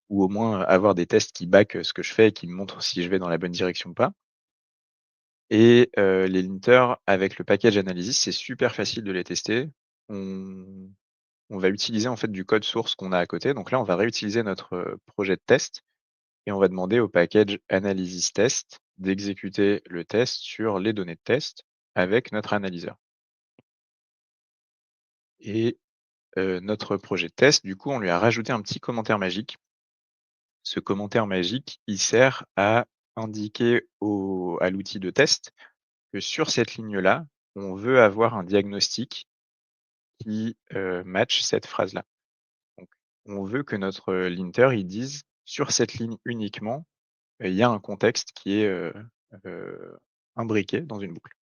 ou au moins avoir des tests qui back ce que je fais et qui me montrent si je vais dans la bonne direction ou pas. Et les linters avec le package analysis, c'est super facile de les tester. On va utiliser en fait du code source qu'on a à côté. Donc là, on va réutiliser notre projet de test et on va demander au package analysis test d'exécuter le test sur les données de test avec notre analyseur. Et notre projet de test, du coup, on lui a rajouté un petit commentaire magique. Ce commentaire magique, il sert à indiquer à l'outil de test que sur cette ligne-là, on veut avoir un diagnostic qui match cette phrase-là. Donc, on veut que notre linter, il dise sur cette ligne uniquement, il y a un contexte qui est imbriqué dans une boucle.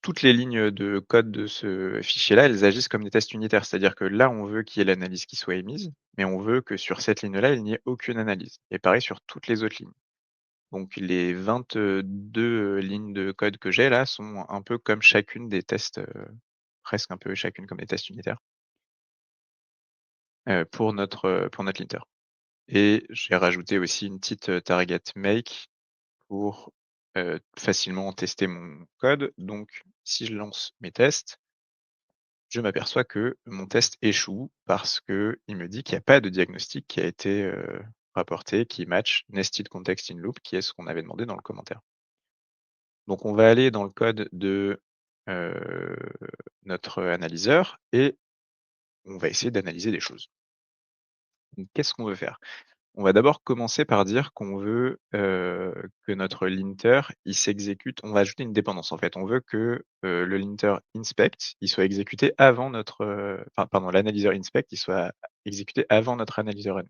Toutes les lignes de code de ce fichier-là, elles agissent comme des tests unitaires. C'est-à-dire que là, on veut qu'il y ait l'analyse qui soit émise, mais on veut que sur cette ligne-là, il n'y ait aucune analyse. Et pareil sur toutes les autres lignes. Donc les 22 lignes de code que j'ai là sont un peu comme chacune des tests, presque un peu chacune comme des tests unitaires, pour notre linter. Et j'ai rajouté aussi une petite target make pour facilement tester mon code. Donc si je lance mes tests, je m'aperçois que mon test échoue parce qu'il me dit qu'il n'y a pas de diagnostic qui a été, rapporté qui match nested context in loop, qui est ce qu'on avait demandé dans le commentaire. Donc on va aller dans le code de, heu, notre analyseur et on va essayer d'analyser des choses. Donc qu'est-ce qu'on veut faire? On va d'abord commencer par dire qu'on veut, que notre linter, il s'exécute on va ajouter une dépendance en fait. On veut que, le linter inspect, il soit exécuté avant notre, enfin pardon, l'analyseur inspect, il soit exécuté avant notre analyseur run.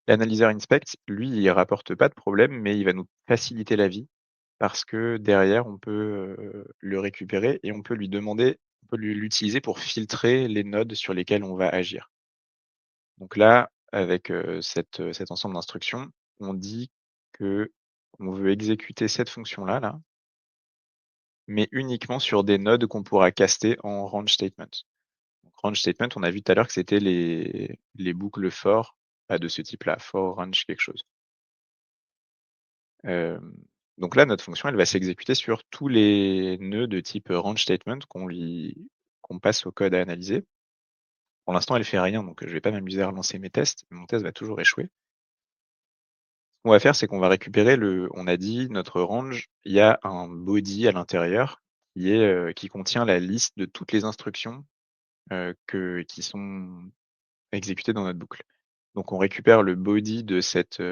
L'analyseur inspect, lui, il rapporte pas de problème, mais il va nous faciliter la vie parce que derrière on peut, le récupérer et on peut l'utiliser pour filtrer les nodes sur lesquels on va agir. Donc là, avec, cet ensemble d'instructions, on dit qu'on veut exécuter cette fonction-là, là, mais uniquement sur des nodes qu'on pourra caster en range statement. Donc range statement, on a vu tout à l'heure que c'était les boucles for, de ce type-là, for range quelque chose. Hem, donc là, notre fonction, elle va s'exécuter sur tous les nœuds de type range statement qu'on passe au code à analyser. Pour l'instant, elle fait rien, donc je vais pas m'amuser à relancer mes tests. Mon test va toujours échouer. Ce qu'on va faire, c'est qu'on va récupérer on a dit notre range, il y a un body à l'intérieur qui contient la liste de toutes les instructions, qui sont exécutées dans notre boucle. Donc on récupère le body de cette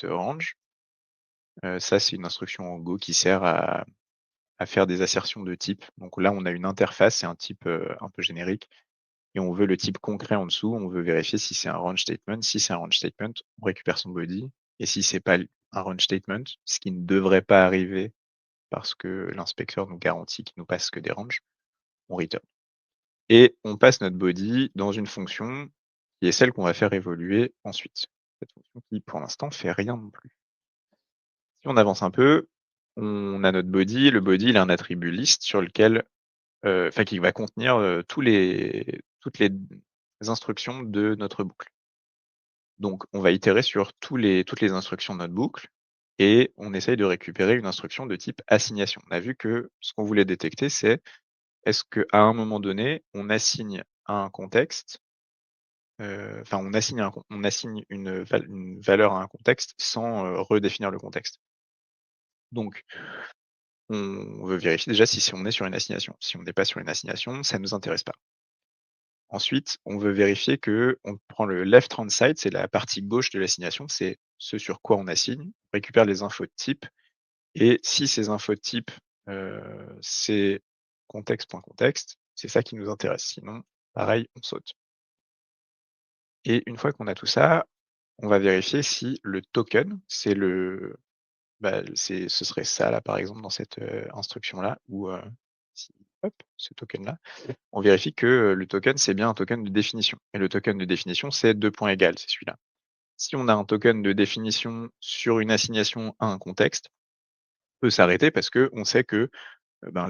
range. Ça, c'est une instruction en Go qui sert à faire des assertions de type. Donc là, on a une interface, c'est un type, un peu générique et on veut le type concret en dessous. On veut vérifier si c'est un range statement. Si c'est un range statement, on récupère son body et si c'est pas un range statement, ce qui ne devrait pas arriver parce que l'inspecteur nous garantit qu'il nous passe que des ranges, on return et on passe notre body dans une fonction qui est celle qu'on va faire évoluer ensuite. Cette fonction qui, pour l'instant, fait rien non plus. Si on avance un peu, on a notre body. Le body, il a un attribut list sur lequel, enfin qui va contenir, toutes les instructions de notre boucle. Donc on va itérer sur toutes les instructions de notre boucle et on essaye de récupérer une instruction de type assignation. On a vu que ce qu'on voulait détecter, c'est est-ce qu'à un moment donné, on assigne à un contexte, enfin on assigne une valeur à un contexte sans, redéfinir le contexte. Donc on veut vérifier déjà si on est sur une assignation. Si on n'est pas sur une assignation, ça ne nous intéresse pas. Ensuite, on veut vérifier qu'on prend le left hand side, c'est la partie gauche de l'assignation, c'est ce sur quoi on assigne. On récupère les infos de type et si ces infos de type, c'est contexte.contexte, c'est ça qui nous intéresse. Sinon, pareil, on saute. Et une fois qu'on a tout ça, on va vérifier si le token, ce serait ça là, par exemple, dans cette, instruction-là ou, si hop, ce token-là, on vérifie que, le token, c'est bien un token de définition et le token de définition, c'est 2 points égales, c'est celui-là. Si on a un token de définition sur une assignation à un contexte, on peut s'arrêter parce qu'on sait que,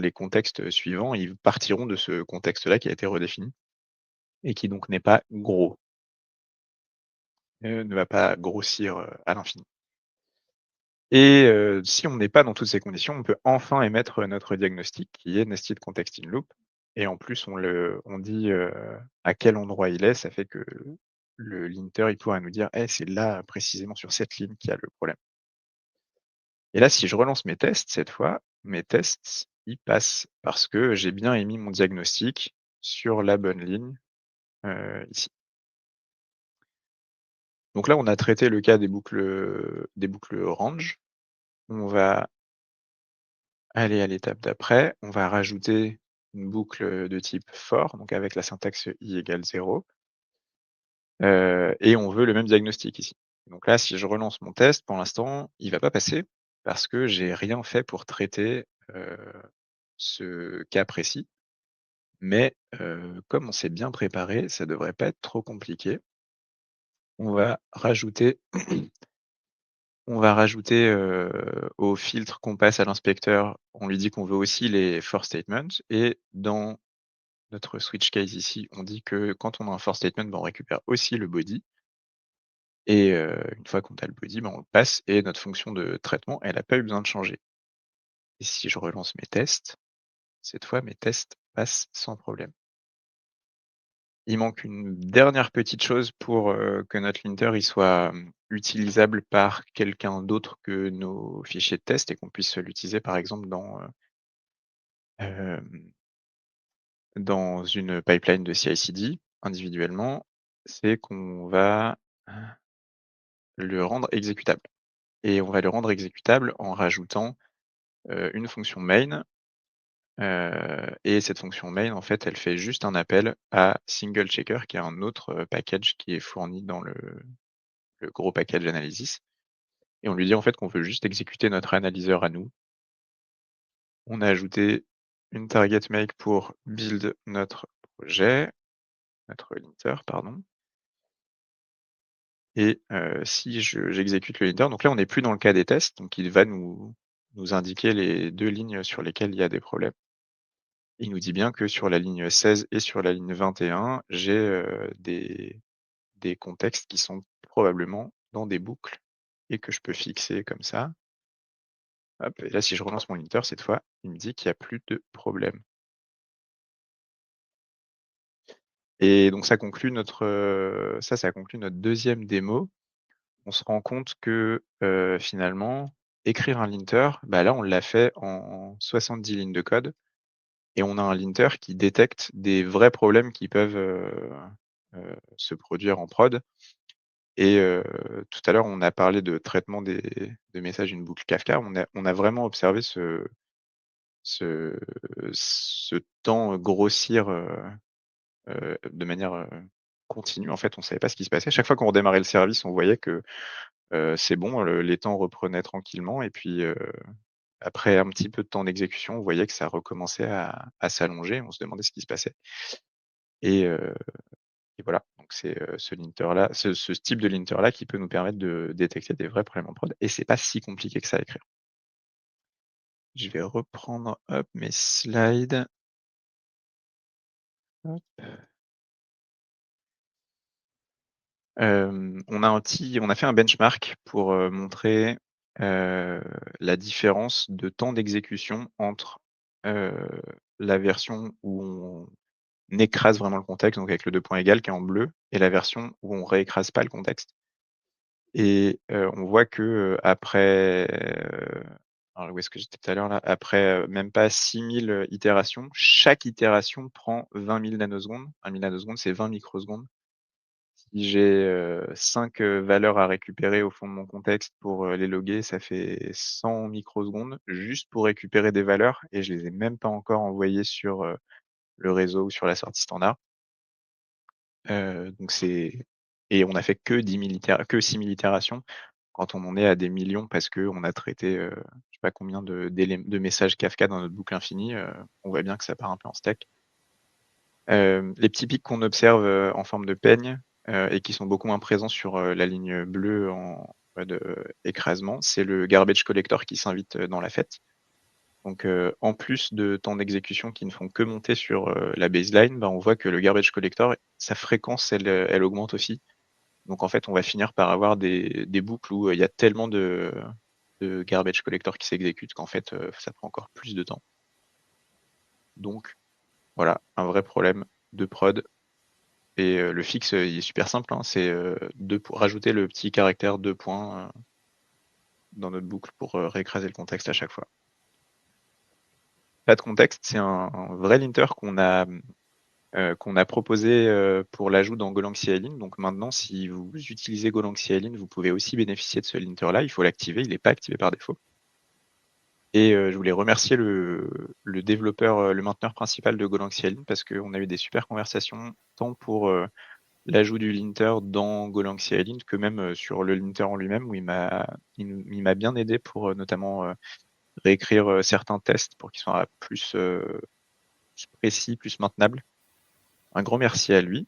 les contextes suivants, ils partiront de ce contexte-là qui a été redéfini et qui donc n'est pas gros, ne va pas grossir, à l'infini. Et si on n'est pas dans toutes ces conditions, on peut enfin émettre notre diagnostic qui est nested context in loop et en plus on dit, à quel endroit il est. Ça fait que le linter, il pourra nous dire: «Eh, c'est là précisément sur cette ligne qu'il y a le problème» et là, si je relance mes tests cette fois, mes tests, ils passent parce que j'ai bien émis mon diagnostic sur la bonne ligne, ici. Donc là, on a traité le cas des boucles range. On va aller à l'étape d'après, on va rajouter une boucle, de type for, donc avec la syntaxe i égale 0, et on veut le même diagnostic ici. Donc là, si je relance mon test, pour l'instant, il va pas passer parce que j'ai rien fait pour traiter, ce cas précis. Mais, comme on s'est bien préparé, ça devrait pas être trop compliqué. On va rajouter au filtre qu'on passe à l'inspecteur, on lui dit qu'on veut aussi les for statements et dans notre switch case ici, on dit que quand on a un for statement, on récupère aussi le body. Et une fois qu'on a le body, on le passe et notre fonction de traitement, elle n'a pas eu besoin de changer. Et si je relance mes tests, cette fois mes tests passent sans problème. Il manque une dernière petite chose pour que notre linter il soit utilisable par quelqu'un d'autre que nos fichiers de test et qu'on puisse l'utiliser par exemple dans une pipeline de CI/CD individuellement, c'est qu'on va le rendre exécutable. Et on va le rendre exécutable en rajoutant une fonction main. Et cette fonction main, en fait, elle fait juste un appel à single checker, qui est un autre package qui est fourni dans le gros package analysis. Et on lui dit en fait qu'on veut juste exécuter notre analyseur à nous. On a ajouté une target make pour build notre projet, notre linter, pardon. Et si j'exécute le linter, donc là on n'est plus dans le cas des tests, donc il va nous indiquer les 2 lignes sur lesquelles il y a des problèmes. Il nous dit bien que sur la ligne 16 et sur la ligne 21, j'ai des contextes qui sont probablement dans des boucles et que je peux fixer comme ça. Hop, et là, si je relance mon linter, cette fois, il me dit qu'il n'y a plus de problème. Et donc ça conclut ça conclut notre deuxième démo. On se rend compte que finalement, écrire un linter, bah là, on l'a fait en 70 lignes de code et on a un linter qui détecte des vrais problèmes qui peuvent se produire en prod. Et tout à l'heure, on a parlé de traitement de messages d'une boucle Kafka. On a vraiment observé ce temps grossir de manière continue. En fait, on ne savait pas ce qui se passait. Chaque fois qu'on redémarrait le service, on voyait que c'est bon, les temps reprenaient tranquillement. Et puis, après un petit peu de temps d'exécution, on voyait que ça recommençait à s'allonger. On se demandait ce qui se passait. Et, euh, Et voilà, donc c'est ce linter-là, ce type de linter-là qui peut nous permettre de détecter des vrais problèmes en prod et c'est pas si compliqué que ça à écrire. Je vais reprendre, hop, mes slides. Hop. On a fait un benchmark pour montrer la différence de temps d'exécution entre la version où on écrase vraiment le contexte, donc avec le 2 points égal qui est en bleu, et la version où on réécrase pas le contexte. Et on voit que, après, alors où est-ce que j'étais tout à l'heure là? Après, même pas 6000 itérations, chaque itération prend 20 000 nanosecondes. 1 000 nanosecondes, c'est 20 microsecondes. Si j'ai 5 valeurs à récupérer au fond de mon contexte pour les loguer, ça fait 100 microsecondes juste pour récupérer des valeurs et je les ai même pas encore envoyées sur le réseau ou sur la sortie standard. Donc c'est et on a fait que 6000 itérations quand on en est à des millions parce qu'on a traité, je sais pas combien de messages Kafka dans notre boucle infinie, on voit bien que ça part un peu en steak. Les petits pics qu'on observe en forme de peigne et qui sont beaucoup moins présents sur la ligne bleue en mode écrasement, c'est le garbage collector qui s'invite dans la fête. Donc en plus de temps d'exécution qui ne font que monter sur la baseline, bah, on voit que le garbage collector, sa fréquence, elle augmente aussi. Donc en fait, on va finir par avoir des boucles où il y a tellement de garbage collector qui s'exécutent qu'en fait, ça prend encore plus de temps. Donc voilà, un vrai problème de prod. Et le fixe, il est super simple, hein, c'est rajouter le petit caractère 2 points dans notre boucle pour réécraser le contexte à chaque fois. Pas de contexte, c'est un vrai linter qu'on a proposé pour l'ajout dans Golang CLI. Donc maintenant, si vous utilisez Golang CLI, vous pouvez aussi bénéficier de ce linter-là. Il faut l'activer, il n'est pas activé par défaut. Et je voulais remercier le développeur, le mainteneur principal de Golang CLI parce qu'on a eu des super conversations, tant pour l'ajout du linter dans Golang CLI que même sur le linter en lui-même, où il m'a bien aidé pour notamment réécrire certains tests pour qu'ils soient plus précis, plus maintenables. Un grand merci à lui.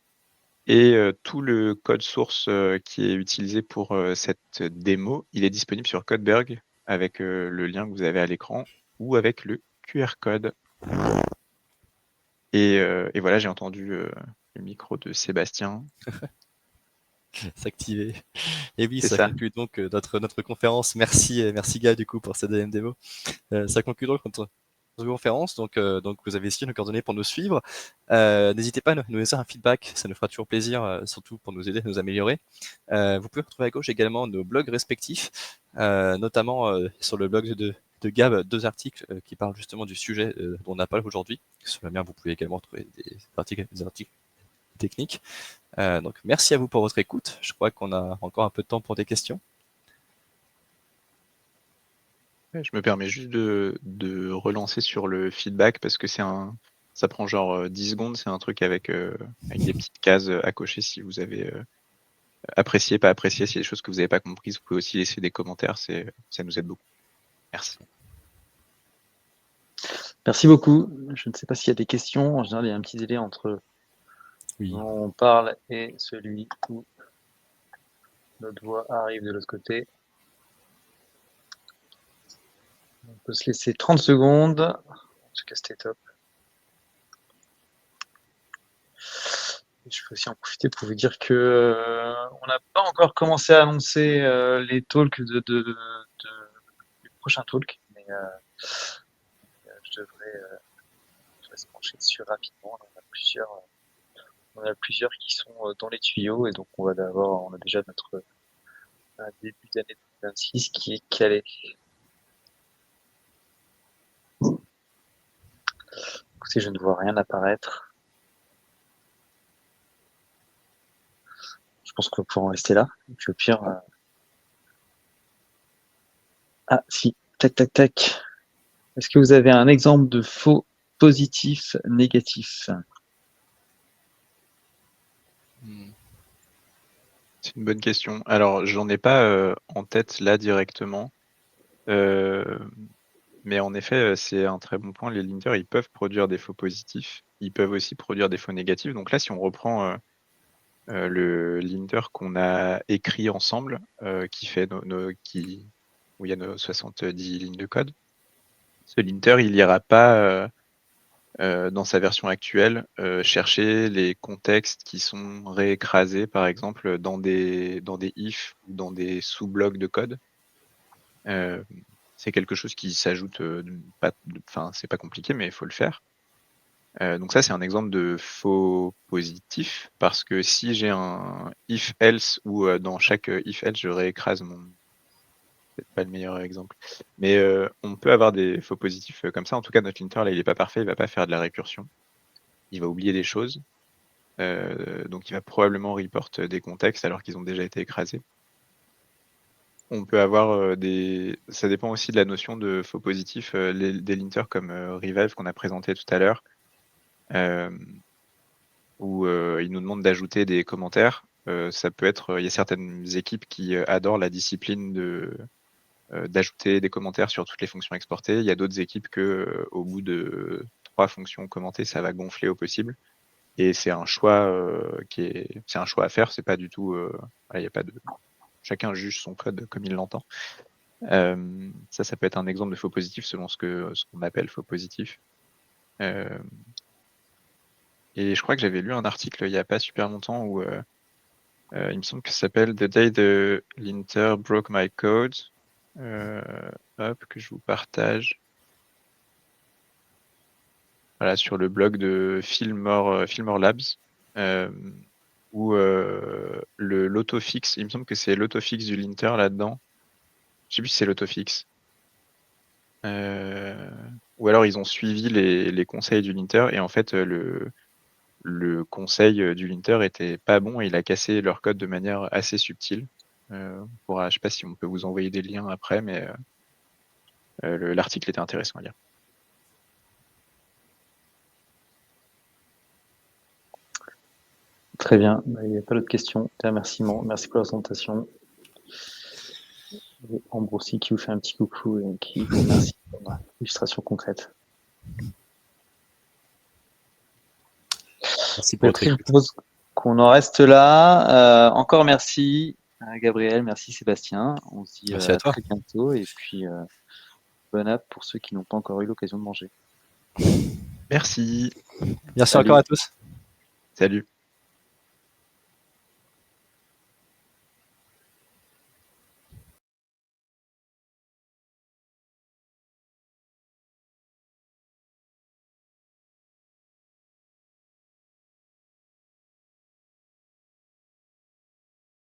Et tout le code source qui est utilisé pour cette démo, il est disponible sur Codeberg avec le lien que vous avez à l'écran ou avec le QR code. Et voilà, j'ai entendu le micro de Sébastien. s'activer. Et oui, C'est ça ça. conclut donc notre conférence. Merci Guy du coup pour cette deuxième démo. Ça conclut donc notre conférence. Donc vous avez ici nos coordonnées pour nous suivre. N'hésitez pas à nous laisser un feedback, ça nous fera toujours plaisir, surtout pour nous aider à nous améliorer. Vous pouvez retrouver à gauche également nos blogs respectifs, notamment sur le blog de Gab, 2 articles qui parlent justement du sujet dont on a parlé aujourd'hui. Sur le mien, vous pouvez également trouver des articles techniques. Donc merci à vous pour votre écoute. Je crois qu'on a encore un peu de temps pour des questions. Ouais, je me permets juste de relancer sur le feedback parce que ça prend genre 10 secondes. C'est un truc avec des petites cases à cocher si vous avez apprécié, pas apprécié, s'il y a des choses que vous n'avez pas comprises. Vous pouvez aussi laisser des commentaires. Ça nous aide beaucoup. Merci. Merci beaucoup. Je ne sais pas s'il y a des questions. En général, il y a un petit délai entre Oui. dont on parle et celui où notre voix arrive de l'autre côté. On peut se laisser 30 secondes. En tout cas, c'était top. Et je peux aussi en profiter pour vous dire que on n'a pas encore commencé à annoncer les talks du prochain talk, mais je devrais se pencher dessus rapidement. On a plusieurs qui sont dans les tuyaux et donc on a déjà notre début d'année 2026 qui est calé. Écoutez, je ne vois rien apparaître. Je pense qu'on va pouvoir en rester là. Et puis au pire. Ah si, tac tac tac. Est-ce que vous avez un exemple de faux positif négatif? C'est une bonne question. Alors, j'en ai pas en tête là directement. Mais en effet, c'est un très bon point. Les linters, ils peuvent produire des faux positifs. Ils peuvent aussi produire des faux négatifs. Donc là, si on reprend le linter qu'on a écrit ensemble, qui fait où il y a nos 70 lignes de code, ce linter, il n'ira pas dans sa version actuelle chercher les contextes qui sont réécrasés, par exemple, dans des ifs ou dans des sous-blocs de code. C'est quelque chose qui s'ajoute, c'est pas compliqué, mais il faut le faire. Donc ça, c'est un exemple de faux positif, parce que si j'ai un if-else où dans chaque if-else, je réécrase peut-être pas le meilleur exemple, mais on peut avoir des faux positifs comme ça. En tout cas, notre linter, là, il est pas parfait, il va pas faire de la récursion. Il va oublier des choses. Donc il va probablement report des contextes alors qu'ils ont déjà été écrasés. On peut avoir ça dépend aussi de la notion de faux positif, des linters comme Revive qu'on a présenté tout à l'heure, où il nous demande d'ajouter des commentaires. Ça peut être, il y a certaines équipes qui adorent la discipline d'ajouter des commentaires sur toutes les fonctions exportées. Il y a d'autres équipes que au bout de 3 fonctions commentées, ça va gonfler au possible. Et c'est un choix c'est un choix à faire. C'est pas du tout, il y a pas de, chacun juge son code comme il l'entend. Ça peut être un exemple de faux positif selon ce qu'on appelle faux positif. Et je crois que j'avais lu un article il y a pas super longtemps où il me semble que ça s'appelle The Day the Linter Broke My Code. Hop, que je vous partage. Voilà, sur le blog de Fillmore Labs, où l'autofix, il me semble que c'est l'autofix du linter là-dedans. Je sais plus si c'est l'autofix. Ou alors ils ont suivi les conseils du linter et en fait le conseil du linter était pas bon et il a cassé leur code de manière assez subtile. Je sais pas si on peut vous envoyer des liens après, mais l'article était intéressant à lire. Très bien. Il n'y a pas d'autres questions. Des remerciements. Merci pour la présentation. Et Ambre aussi qui vous fait un petit coucou et qui vous remercie pour l'illustration concrète. Merci pour votre Je écoute. propose qu'on en reste là. Encore merci Gabriel, merci Sébastien. On se dit Merci à toi. très bientôt et puis bonne app pour ceux qui n'ont pas encore eu l'occasion de manger. Merci. Merci Salut. encore à tous. Salut.